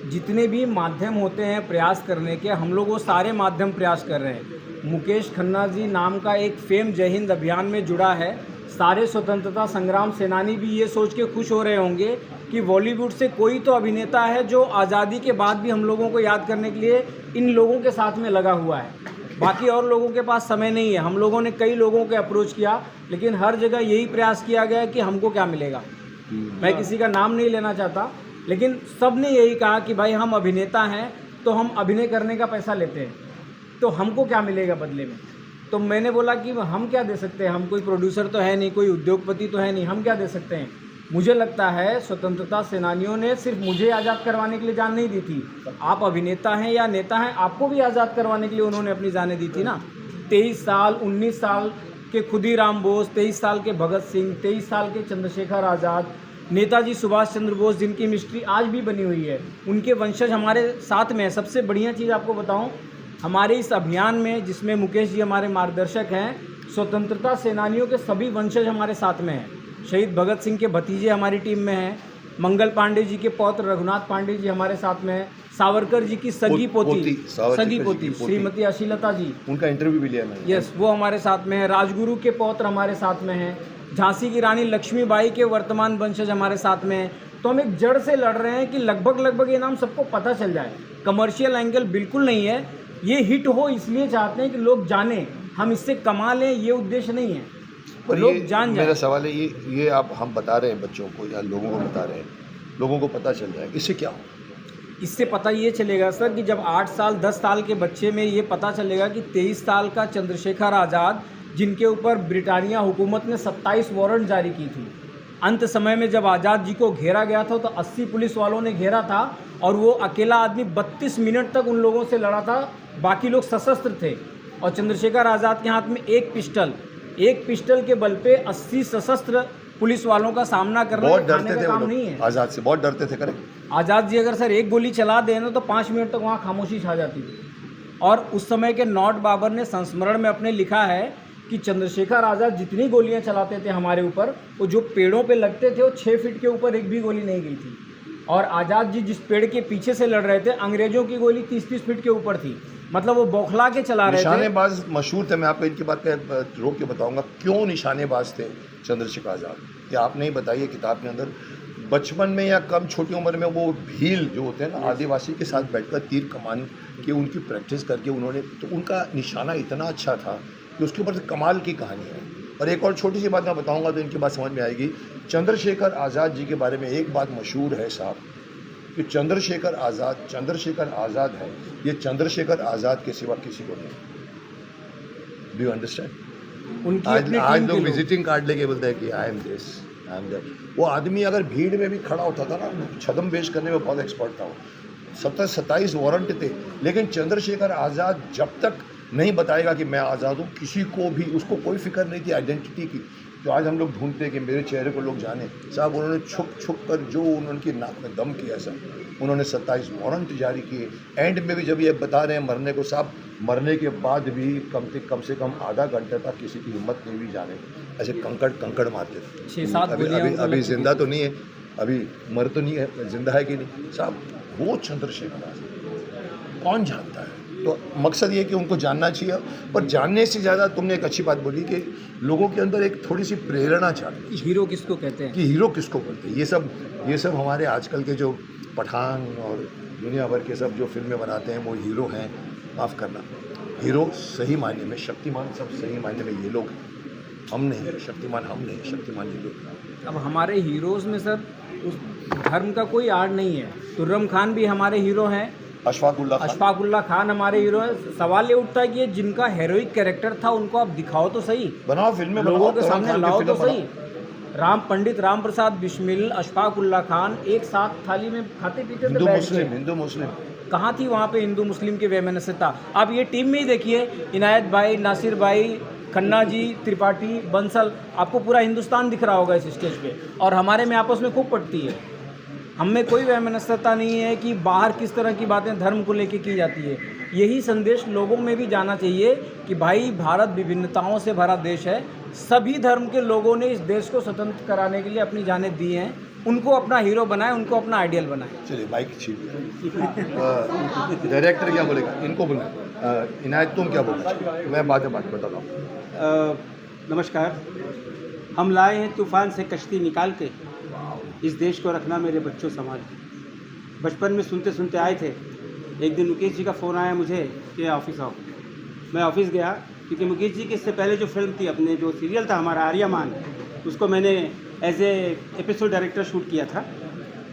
Speaker 4: जितने भी माध्यम होते हैं प्रयास करने के, हम लोग वो सारे माध्यम प्रयास कर रहे हैं। मुकेश खन्ना जी नाम का एक फेम जय हिंद अभियान में जुड़ा है, सारे स्वतंत्रता संग्राम सेनानी भी ये सोच के खुश हो रहे होंगे कि बॉलीवुड से कोई तो अभिनेता है जो आज़ादी के बाद भी हम लोगों को याद करने के लिए इन लोगों के साथ में लगा हुआ है। बाकी और लोगों के पास समय नहीं है। हम लोगों ने कई लोगों को अप्रोच किया, लेकिन हर जगह यही प्रयास किया गया कि हमको क्या मिलेगा। मैं किसी का नाम नहीं लेना चाहता, लेकिन सब ने यही कहा कि भाई हम अभिनेता हैं तो हम अभिनय करने का पैसा लेते हैं, तो हमको क्या मिलेगा बदले में। तो मैंने बोला कि हम क्या दे सकते हैं, हम कोई प्रोड्यूसर तो है नहीं, कोई उद्योगपति तो है नहीं, हम क्या दे सकते हैं। मुझे लगता है स्वतंत्रता सेनानियों ने सिर्फ मुझे आज़ाद करवाने के लिए जान नहीं दी थी। आप अभिनेता हैं या नेता हैं, आपको भी आज़ाद करवाने के लिए उन्होंने अपनी जानें दी थी ना। 23 साल 19 साल के खुदीराम बोस, 23 साल के भगत सिंह, 23 साल के चंद्रशेखर आज़ाद, नेताजी सुभाष चंद्र बोस, जिनकी मिस्ट्री आज भी बनी हुई है, उनके वंशज हमारे साथ में है। सबसे बढ़िया चीज़ आपको बताऊं, हमारे इस अभियान में जिसमें मुकेश जी हमारे मार्गदर्शक हैं, स्वतंत्रता सेनानियों के सभी वंशज हमारे साथ में हैं। शहीद भगत सिंह के भतीजे हमारी टीम में हैं, मंगल पांडे जी के पौत्र रघुनाथ पांडे जी हमारे साथ में हैं, सावरकर जी की सगी पोती श्रीमती अशीलता जी,
Speaker 1: उनका इंटरव्यू भी लिया मैंने।
Speaker 4: यस, वो हमारे साथ में है। राजगुरु के पौत्र हमारे साथ में हैं। झांसी की रानी लक्ष्मीबाई के वर्तमान वंशज हमारे साथ में हैं। तो हम एक जड़ से लड़ रहे हैं कि लगभग ये नाम सबको पता चल जाए। कमर्शियल एंगल बिल्कुल नहीं है, ये हिट हो इसलिए चाहते हैं कि लोग जानें, हम इससे कमा लें, ये उद्देश्य नहीं है,
Speaker 1: पर
Speaker 4: लोग
Speaker 1: ये
Speaker 4: जान जाए।
Speaker 1: मेरा सवाल है, ये आप हम बता रहे हैं बच्चों को या लोगों को बता रहे हैं, लोगों को पता चल जाए, इससे क्या हो?
Speaker 4: इससे पता ये चलेगा सर कि जब 8 साल 10 साल के बच्चे में ये पता चलेगा कि 23 साल का चंद्रशेखर आज़ाद, जिनके ऊपर ब्रिटानिया हुकूमत ने 27 वारंट जारी की थी, अंत समय में जब आज़ाद जी को घेरा गया था तो 80 पुलिस वालों ने घेरा था और वो अकेला आदमी 32 मिनट तक उन लोगों से लड़ा था, बाकी लोग सशस्त्र थे। और चंद्रशेखर आज़ाद के हाथ में एक पिस्टल के बल पे 80 सशस्त्र पुलिस वालों का सामना करना
Speaker 1: बहुत
Speaker 4: खाने
Speaker 1: डरते
Speaker 4: का
Speaker 1: थे वो
Speaker 4: काम
Speaker 1: लोग,
Speaker 4: नहीं है।
Speaker 1: आज़ाद से बहुत डरते थे। करें
Speaker 4: आज़ाद जी अगर सर एक गोली चला दें ना तो 5 मिनट तक वहाँ खामोशी छा जाती थी। और उस समय के नॉट बाबर ने संस्मरण में अपने लिखा है कि चंद्रशेखर आज़ाद जितनी गोलियां चलाते थे हमारे ऊपर, वो जो पेड़ों पे लगते थे वो 6 फीट के ऊपर एक भी गोली नहीं गई थी। और आज़ाद जी जिस पेड़ के पीछे से लड़ रहे थे, अंग्रेजों की गोली 30-30 फीट के ऊपर थी। मतलब वो बौखला के चला रहे थे।
Speaker 1: निशानेबाज मशहूर थे। मैं आपको इनकी बात पे रोक के बताऊंगा क्यों निशानेबाज थे चंद्रशेखर आज़ाद। ये आपने ही बताइए किताब के अंदर, बचपन में या कम छोटी उम्र में वो भील जो होते हैं ना, आदिवासी के साथ बैठकर तीर कमान की उनकी प्रैक्टिस करके उन्होंने, तो उनका निशाना इतना अच्छा था कि उसके ऊपर से कमाल की कहानी है। और एक और छोटी सी बात मैं बताऊंगा तो इनकी बात समझ में आएगी। चंद्रशेखर आज़ाद जी के बारे में एक बात मशहूर है साहब, कि चंद्रशेखर आज़ाद है, ये चंद्रशेखर आज़ाद के सिवा किसी को नहीं। Do you understand? आज लोग विजिटिंग कार्ड लेके बोलते हैं कि I am this, I am that. वो आदमी अगर भीड़ में भी खड़ा होता था ना, छदम पेश करने में बहुत एक्सपर्ट था वो। 27 वारंट थे, लेकिन चंद्रशेखर आज़ाद जब तक नहीं बताएगा कि मैं आज़ाद हूँ, किसी को भी, उसको कोई फिक्र नहीं थी आइडेंटिटी की। तो आज हम लोग ढूंढते हैं कि मेरे चेहरे को लोग जाने। साहब उन्होंने छुप कर जो उनकी नाक में दम किया साहब, उन्होंने 27 वारंट जारी किए। एंड में भी जब ये बता रहे हैं मरने को, साहब मरने के बाद भी कम से कम आधा घंटे तक किसी की हिम्मत नहीं हुई जाने, ऐसे कंकड़ मारते थे।
Speaker 4: 6-7
Speaker 1: अभी जिंदा तो नहीं है, अभी मर तो नहीं है, जिंदा है कि नहीं साहब। वो चंद्रशेखर आज़ाद कौन जानता है? तो मकसद ये कि उनको जानना चाहिए। पर जानने से ज़्यादा तुमने एक अच्छी बात बोली कि लोगों के अंदर एक थोड़ी सी प्रेरणा चाहिए।
Speaker 4: हीरो किसको कहते हैं,
Speaker 1: कि हीरो किसको बोलते हैं। ये सब हमारे आजकल के जो पठान और दुनिया भर के सब जो फिल्में बनाते हैं वो हीरो हैं। माफ़ करना, हीरो सही मायने में, शक्तिमान सब सही मायने में ये लोग, हम नहीं। शक्तिमान हम नहीं, शक्तिमान ये लोग।
Speaker 4: अब हमारे हीरोज़ में सर उस धर्म का कोई आड़ नहीं है। तुर्रम खान भी हमारे हीरो हैं, अशफाक उल्ला खान हमारे हीरो हैं। सवाल ये उठता है कि ये जिनका हेरोइक कैरेक्टर था उनको आप दिखाओ तो सही,
Speaker 1: बनाओ फिल्में,
Speaker 4: लोगों के सामने लाओ तो सही। पंडित राम प्रसाद बिस्मिल, अशफाक उल्ला खान एक साथ थाली में खाते पीते थे,
Speaker 1: हिंदू मुस्लिम
Speaker 4: कहाँ थी वहाँ पे हिंदू मुस्लिम की वैमनस्यता? आप ये टीम में ही देखिए, इनायत भाई, नासिर भाई, खन्ना जी, त्रिपाठी, बंसल, आपको पूरा हिंदुस्तान दिख रहा होगा इस स्टेज पे। और हमारे में आपस में खूब पटती है। हम में कोई वैमनस्यता नहीं है कि बाहर किस तरह की बातें धर्म को लेके की जाती है। यही संदेश लोगों में भी जाना चाहिए कि भाई भारत विभिन्नताओं से भरा देश है। सभी धर्म के लोगों ने इस देश को स्वतंत्र कराने के लिए अपनी जानें दी हैं। उनको अपना हीरो बनाएं, उनको अपना आइडियल बनाएं।
Speaker 1: चलिए माइक छीन डायरेक्टर क्या बोलेगा, इनको बोलना। इनायत तुम क्या बोलोगे? मैं बाद में बात बताता हूँ।
Speaker 5: नमस्कार। हम लाए हैं तूफ़ान से कश्ती निकाल के, इस देश को रखना मेरे बच्चों संभाल के। बचपन में सुनते सुनते आए थे, एक दिन मुकेश जी का फ़ोन आया मुझे कि ऑफिस आओ। मैं ऑफिस गया, क्योंकि मुकेश जी की इससे पहले जो फिल्म थी, अपने जो सीरियल था हमारा आर्यमान, उसको मैंने as a episode director shoot किया था।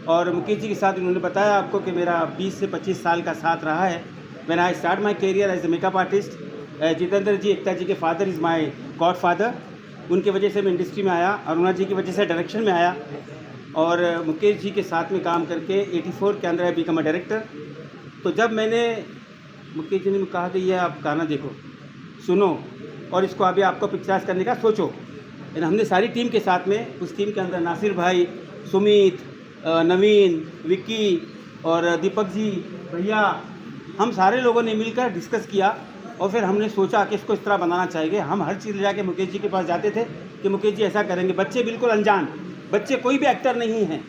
Speaker 5: और मुकेश जी के साथ उन्होंने बताया आपको कि मेरा 20 से 25 साल का साथ रहा है। When I start my career as a makeup artist, Jitendra ji, Ekta ji के father is my godfather. उनकी वजह से मैं इंडस्ट्री में आया, अरुणा जी की वजह से डायरेक्शन में आया, और मुकेश जी के साथ में काम करके 84 के अंदर आई बिकम अ डायरेक्टर। तो जब मैंने मुकेश जी ने कहा कि ये आप गाना देखो, सुनो, और इसको अभी आपको पिक्चराइज करने का सोचो, हमने सारी टीम के साथ में, उस टीम के अंदर नासिर भाई, सुमित, नवीन, विक्की और दीपक जी, भैया, हम सारे लोगों ने मिलकर डिस्कस किया और फिर हमने सोचा कि इसको इस तरह बनाना चाहिए। हम हर चीज़ ले जाके मुकेश जी के पास जाते थे कि मुकेश जी ऐसा करेंगे। बच्चे बिल्कुल अनजान, बच्चे कोई भी एक्टर नहीं हैं,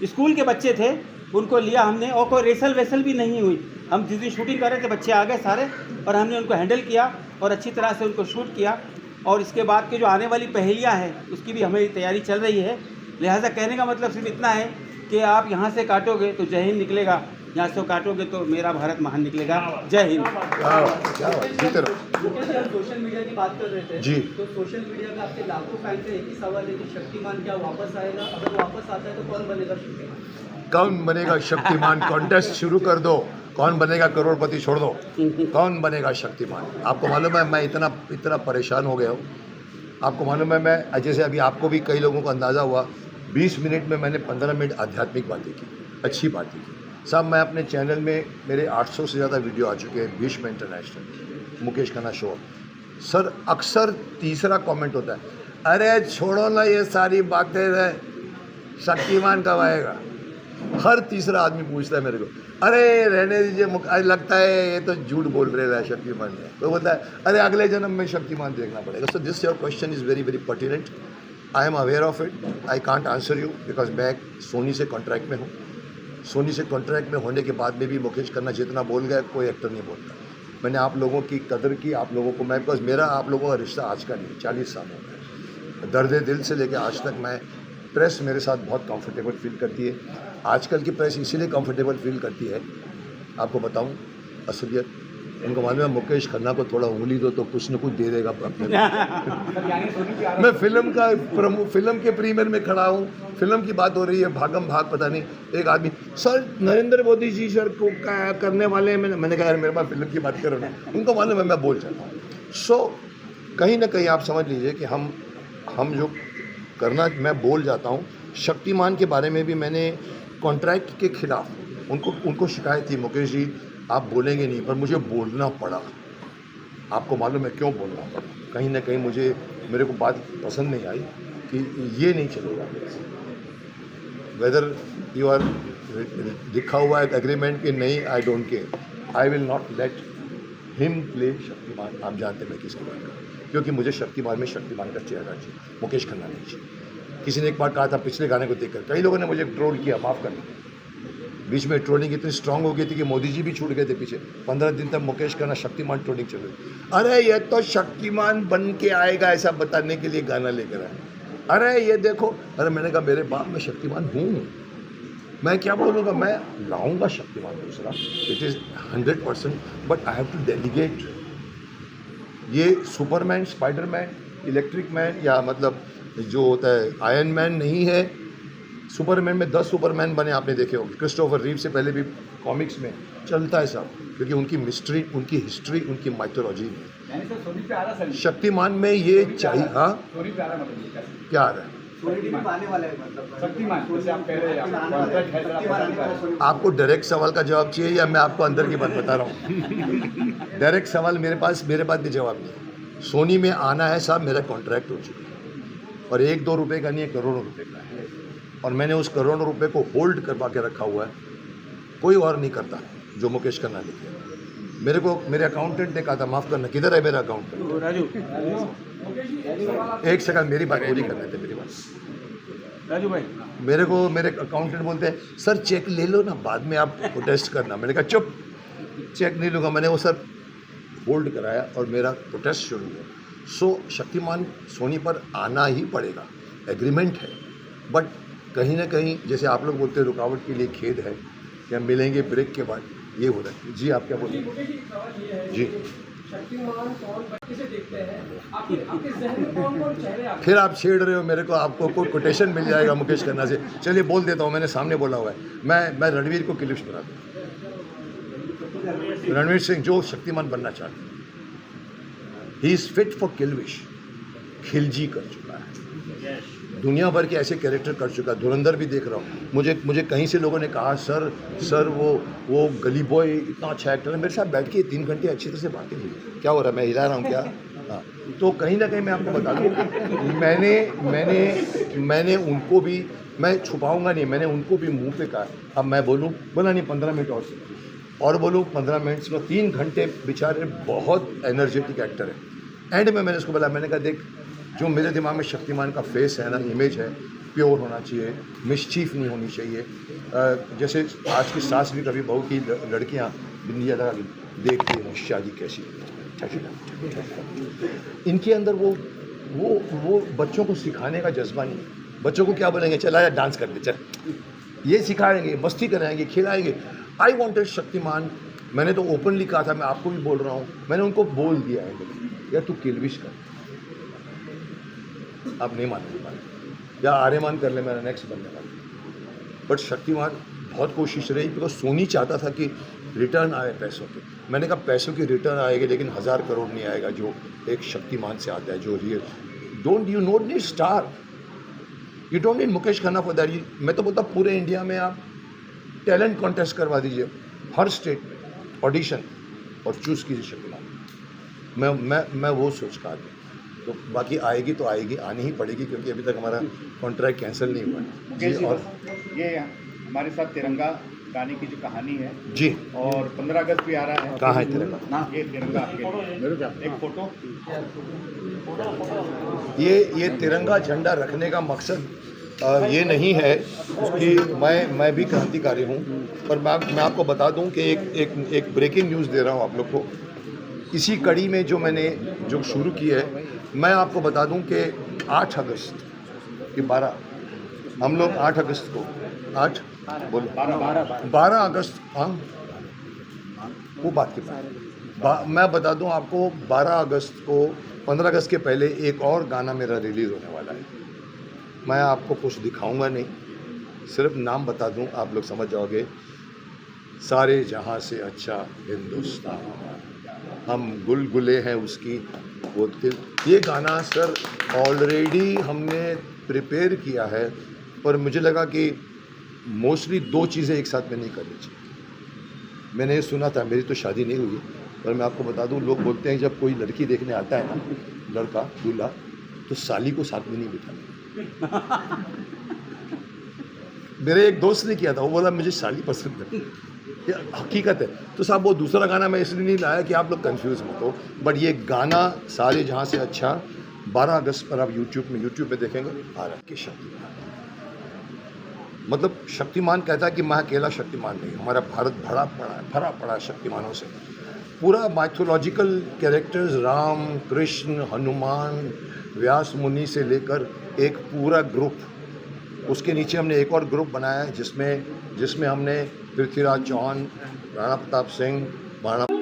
Speaker 5: स्कूल के बच्चे थे, उनको लिया हमने, और कोई रेसल वेसल भी नहीं हुई। हम जिस दिन शूटिंग कर रहे थे बच्चे आ गए सारे, और हमने उनको हैंडल किया और अच्छी तरह से उनको शूट किया। और इसके बाद की जो आने वाली पहेलियाँ हैं उसकी भी हमें तैयारी चल रही है। लिहाजा कहने का मतलब सिर्फ इतना है कि आप यहाँ से काटोगे तो जय हिंद निकलेगा, यहाँ से काटोगे तो मेरा भारत महान निकलेगा। जय हिंद।
Speaker 1: क्या बात, जीते रहो।
Speaker 2: मुकेश जी, हम सोशल मीडिया की बात कर रहे थे
Speaker 1: जी।
Speaker 2: तो सोशल मीडिया में आपके लाखों फैंस हैं, एक ही सवाल है कि शक्तिमान क्या वापस आएगा? अगर वापस आता है तो कौन बनेगा शक्तिमान?
Speaker 1: कौन बनेगा शक्तिमान कॉन्टेस्ट शुरू कर दो। कौन बनेगा करोड़पति छोड़ दो, कौन बनेगा शक्तिमान। आपको मालूम है मैं इतना परेशान हो गया हूँ। आपको मालूम है मैं, जैसे अभी आपको भी कई लोगों को अंदाज़ा हुआ, 20 मिनट में मैंने 15 मिनट आध्यात्मिक बातें की, अच्छी बातें की। साहब मैं अपने चैनल में, मेरे 800 से ज़्यादा वीडियो आ चुके हैं, Bhishma international, Mukesh Khanna show. Sir अक्सर तीसरा कमेंट होता है, अरे छोड़ो ना ये सारी बातें, शक्तिमान कब आएगा। हर तीसरा आदमी पूछता है मेरे को, अरे रहने दीजिए, लगता है ये तो झूठ बोल रहे हैं शक्तिमान है। तो बोलता है अरे अगले जन्म में शक्तिमान देखना पड़ेगा। So this your question is very very pertinent. I am aware of it, I can't answer you because मैं सोनी से कॉन्ट्रैक्ट में हूँ। सोनी से कॉन्ट्रैक्ट में होने के बाद में भी मुकेश खन्ना जितना बोल गया कोई एक्टर नहीं बोलता। मैंने आप लोगों की कदर की, आप लोगों को मैं, बिकॉज मेरा आप लोगों का रिश्ता आज का नहीं, 40 साल हो गए। दर्द दिल से लेकर आज तक मैं, प्रेस मेरे साथ बहुत कंफर्टेबल फील करती है। आजकल की प्रेस इसीलिए कंफर्टेबल फील करती है, आपको बताऊं असलियत, उनको मालूम है मुकेश खन्ना को थोड़ा उंगली दो तो कुछ न कुछ दे देगा अपने। मैं फिल्म के प्रीमियर में खड़ा हूँ, फिल्म की बात हो रही है, भागम भाग पता नहीं, एक आदमी सर नरेंद्र मोदी जी सर को क्या करने वाले हैं। मैंने कहा यार मेरे पास फिल्म की बात करो ना, उनको मालूम है मैं बोल जाता हूँ। सो कहीं ना कहीं आप समझ लीजिए कि हम जो करना, मैं बोल जाता हूँ। शक्तिमान के बारे में भी मैंने कॉन्ट्रैक्ट के खिलाफ उनको शिकायत थी, मुकेश जी आप बोलेंगे नहीं, पर मुझे बोलना पड़ा। आपको मालूम है क्यों बोलना पड़ा? कहीं ना कहीं मेरे को बात पसंद नहीं आई कि ये नहीं चलेगा। वेदर यू आर लिखा हुआ है एग्रीमेंट कि नहीं, I don't care, I will not let him play Shaktimaan. आप जानते मैं किसकी बात कर, क्योंकि मुझे शक्तिमान में शक्तिमान का चेहरा चाहिए, मुकेश खन्ना नहीं चाहिए। किसी ने एक बार कहा था पिछले गाने को देखकर, कई लोगों ने मुझे ट्रोल किया, माफ़ करना, बीच में ट्रोलिंग इतनी स्ट्रांग हो गई थी कि मोदी जी भी छूट गए थे पीछे। 15 दिन तक मुकेश खन्ना शक्तिमान ट्रोलिंग चल रही। अरे ये तो शक्तिमान बन के आएगा ऐसा बताने के लिए गाना लेकर आए। अरे ये देखो, अरे मैंने कहा मेरे बाप में शक्तिमान हूँ, मैं क्या बोलूँगा, मैं लाऊंगा शक्तिमान दूसरा, it is 100%, but I have to delegate. ये सुपरमैन, स्पाइडरमैन, इलेक्ट्रिक मैन या मतलब जो होता है आयरन मैन नहीं है। सुपरमैन में 10 सुपरमैन बने, आपने देखे होंगे। क्रिस्टोफर रीव से पहले भी कॉमिक्स में चलता है सब, क्योंकि उनकी मिस्ट्री, उनकी हिस्ट्री, उनकी माइथोलॉजी है। शक्तिमान में ये चाहिए। हाँ क्या आ रहा है? आपको डायरेक्ट सवाल का जवाब चाहिए या मैं आपको अंदर की बात बता रहा हूँ? डायरेक्ट सवाल मेरे पास भी जवाब नहीं है। सोनी में आना है साहब, मेरा कॉन्ट्रैक्ट हो चुका है, और 1-2 रुपये का नहीं है, करोड़ों रुपए का है, और मैंने उस करोड़ों रुपए को होल्ड करवा के रखा हुआ है। कोई और नहीं करता जो मुकेश खन्ना ने किया। मेरे को मेरे अकाउंटेंट ने कहा था, माफ़ करना, किधर है मेरा अकाउंटेंट?
Speaker 5: राजू,
Speaker 1: एक सेकंड, मेरी बात पूरी करने थे, मेरी बात।
Speaker 5: राजू भाई,
Speaker 1: मेरे अकाउंटेंट बोलते हैं सर चेक ले लो ना, बाद में आप प्रोटेस्ट करना। मैंने कहा चुप, चेक नहीं लूँगा। मैंने वो सर होल्ड कराया और मेरा प्रोटेस्ट शुरू हुआ। सो शक्तिमान सोनी पर आना ही पड़ेगा, एग्रीमेंट है। बट कहीं ना कहीं जैसे आप लोग बोलते हैं रुकावट के लिए खेद है, या मिलेंगे ब्रेक के बाद, ये हो रहा है। जी आप क्या बोल रहे हैं? जी
Speaker 4: शक्तिमान कौन किसे देखते हैं? आपके जहन में कौन चेहरे आते हैं?
Speaker 1: फिर आप छेड़ रहे हो मेरे को, आपको कोई कोटेशन मिल जाएगा मुकेश खन्ना से। चलिए बोल देता हूँ, मैंने सामने बोला हुआ है। मैं रणवीर को किलिश बना दूँ। रणवीर सिंह जो शक्तिमान बनना चाहते हैं, he is fit for Kilvish. Khilji कर चुका है, दुनिया भर के ऐसे कैरेक्टर कर चुका है। धुरंधर भी देख रहा हूँ। मुझे कहीं से लोगों ने कहा सर वो गली बॉय इतना अच्छा एक्टर है। मेरे साथ बैठ के 3 घंटे अच्छी तरह से बातें हुई। क्या हो रहा है, मैं हिला रहा हूँ क्या? हाँ, तो कहीं ना कहीं मैं आपको बता दूँ, मैंने उनको भी, मैं छुपाऊंगा नहीं, मैंने उनको भी मुंह पे कहा। अब मैं बोला नहीं 15 मिनट और बोलूँ 15 मिनट में 3 घंटे। बेचारे बहुत एनर्जेटिक एक्टर है। एंड में मैंने उसको बोला, मैंने कहा देख, जो मेरे दिमाग में शक्तिमान का फेस है ना, इमेज है, प्योर होना चाहिए, मिसचीफ नहीं होनी चाहिए। जैसे आज की सास भी कभी बहू की लड़कियाँ बिंदिया लगा देखती हैं शादी कैसी, इनके अंदर वो बच्चों को सिखाने का जज्बा नहीं। बच्चों को क्या बोलेंगे, चला यार डांस कर ले, चल, ये सिखाएंगे, मस्ती कराएंगे, खिलाएंगे। I wanted Shaktimaan. मैंने तो ओपनली कहा था, मैं आपको भी बोल रहा हूँ, मैंने उनको बोल दिया है यार तू किलविश कर। आप नहीं मानते, या आर्यमान कर ले, मेरा नेक्स्ट बनने वाला। बट शक्तिमान बहुत कोशिश रही, बिकॉज सोनी चाहता था कि रिटर्न आए पैसों के। मैंने कहा पैसों की रिटर्न आएगी, लेकिन 1000 करोड़ नहीं आएगा जो एक शक्तिमान से आता है, जो real. You don't need star, you don't need Mukesh Khanna for that. मैं तो बोलता पूरे इंडिया में आप टैलेंट कॉन्टेस्ट करवा दीजिए, हर स्टेट ऑडिशन, और चूज़ कीजिए शक्तिमान। मैं वो सोच का आदमी। तो बाकी आएगी तो आएगी, आनी ही पड़ेगी, क्योंकि अभी तक हमारा कॉन्ट्रैक्ट कैंसिल नहीं हुआ है।
Speaker 3: मुकेश जी, और ये हमारे साथ तिरंगा गाने की जो कहानी है
Speaker 1: जी,
Speaker 3: और 15 अगस्त भी आ रहा है।
Speaker 1: कहाँ है तिरंगा?
Speaker 3: ना ये तिरंगा एक फोटो,
Speaker 1: ये तिरंगा झंडा रखने का मकसद ये नहीं है कि मैं भी क्रांतिकारी हूँ, पर मैं आपको बता दूँ कि एक ब्रेकिंग न्यूज़ दे रहा हूँ आप लोग को। इसी कड़ी में जो शुरू की है, मैं आपको बता दूं कि 8 अगस्त कि 12 हम लोग 8 अगस्त को 8 बोलो 12 अगस्त, हाँ वो बात की बात मैं बता दूं आपको। 12 अगस्त को, 15 अगस्त के पहले एक और गाना मेरा रिलीज़ होने वाला है। मैं आपको कुछ दिखाऊंगा नहीं, सिर्फ नाम बता दूं, आप लोग समझ जाओगे। सारे जहां से अच्छा हिंदुस्तान, हम गुलगुले हैं उसकी वो दिल। ये गाना सर ऑलरेडी हमने प्रिपेयर किया है, पर मुझे लगा कि मोस्टली 2 चीज़ें एक साथ में नहीं करनी चाहिए। मैंने ये सुना था, मेरी तो शादी नहीं हुई, पर मैं आपको बता दूं, लोग बोलते हैं जब कोई लड़की देखने आता है ना, लड़का दूल्हा, तो साली को साथ में नहीं बिठाते। मेरे एक दोस्त ने किया था, वो बोला मुझे साली पसंद है, ये हकीकत है। तो साहब वो दूसरा गाना मैं इसलिए नहीं लाया कि आप लोग कंफ्यूज मत हो, बट ये गाना सारे जहाँ से अच्छा 12 अगस्त पर आप यूट्यूब में देखेंगे आ रहा है। शक्तिमान मतलब शक्तिमान कहता है कि मैं अकेला शक्तिमान नहीं, हमारा भारत भरा पड़ा है शक्तिमानों से। पूरा माइथोलॉजिकल कैरेक्टर्स, राम, कृष्ण, हनुमान, व्यास मुनि से लेकर एक पूरा ग्रुप, उसके नीचे हमने एक और ग्रुप बनाया है जिसमें हमने पृथ्वीराज चौहान, राणा प्रताप सिंह, महाराणा